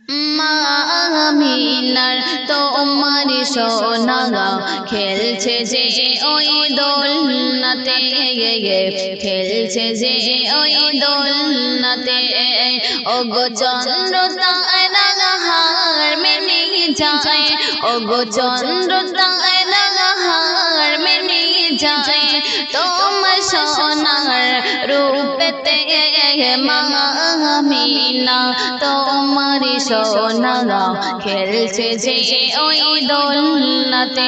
মা আমিনার তোমার সোনা খেলছে যে ওই দোলনাতে খেলছে যে ওই দোলনাতে ওগো চন্দ্র তারা হার মেনে যায় ওগো চন্দ্র তারা হার মেনে যায় তোমার সোনার রূপেতে মা আমিনা তোমার সোনা খেলছে যে ওই দোলনাতে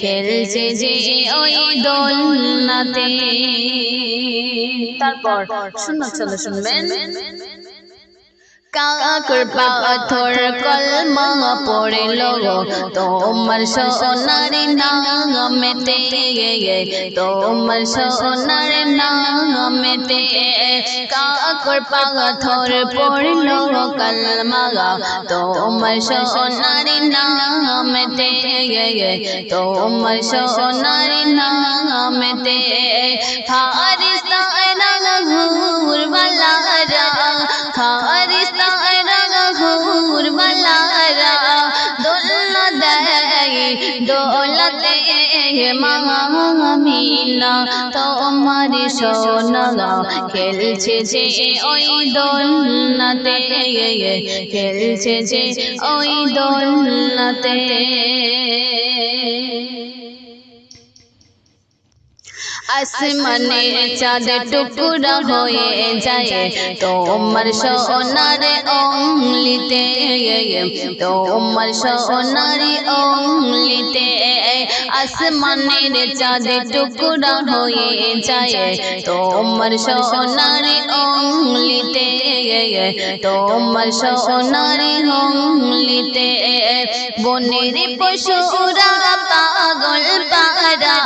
খেলছে যে ওই দোলনাতে। তারপর চলো শুনবেন। কাকর পাথর কলমা পড়ল তোমার সোনার নামেতে তোমার সোনার নামেতে কাকর পাথর পড়ল কলমা তোমার সোনার নামেতে তোমার সোনার নামেতে ফারিস্তানা ঘুরবালারা ফারিস্তানা ঘুরবালারা দোলনা দেয় দোলতে মা আমিনা তোমার সোনা খেলছে যে ওই দোলনাতে খেলছে যে ওই দোলনাতে। আসমানের চাঁদ টুকরা হয়ে যায় তোমার সোনার অঙ্গলিতে তোমার সোনার অঙ্গলিতে আসমানের চাঁদ টুকরা হয়ে যায় তোমার সোনার অঙ্গলিতে তোমার সোনার অঙ্গলিতে বনের পশুরা পাগল পারা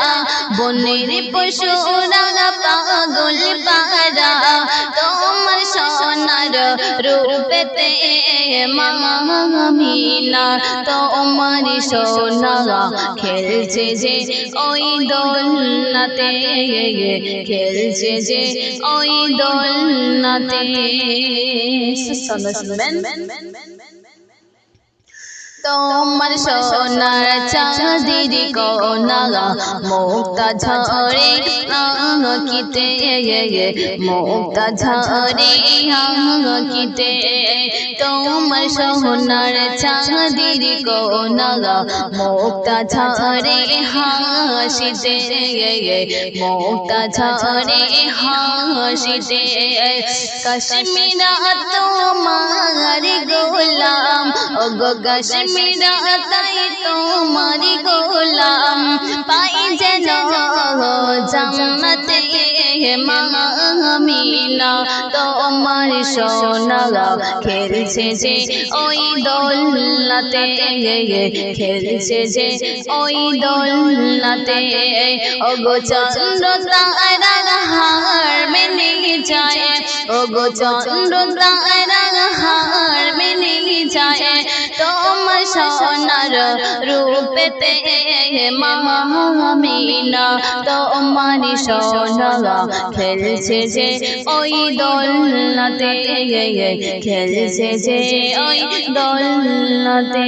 বনের পশুরা পাগল পারা তোমার সোনার রূপেতে মা আমিনা তোমার সোনা খেলছে যে ওই দোলনাতে খেলছে যে ওই দোলনাতে। শুনবেন। তোমার সোনার চাঁদের কোনা মুক্তা ঝরে আঁকিতে মুক্তা ঝরে আঁকিতে তোমার সোনার চাঁদের কোনা মুক্তা ঝরে হাসিতে মুক্তা ঝরে হাসিতে কাশ্মীরা তোমার গোলাম ওগো কাশ্মীরা তাই তোমার গোলাম পাই যেন জান্নাতে মা আমিনা তোমার সোনা খেলছে যে ওই দোলনাতে খেলছে যে ওই দোলনাতে ওগো চন্দ্র তারা হার মেনে যায় ওগো চন্দ্র তারা হার মেনে যায় তোমার সোনার রূপেতে মা আমিনা তোমার সোনা খেলছে যে ওই দোলনাতে খেলছে যে ওই দোলনাতে।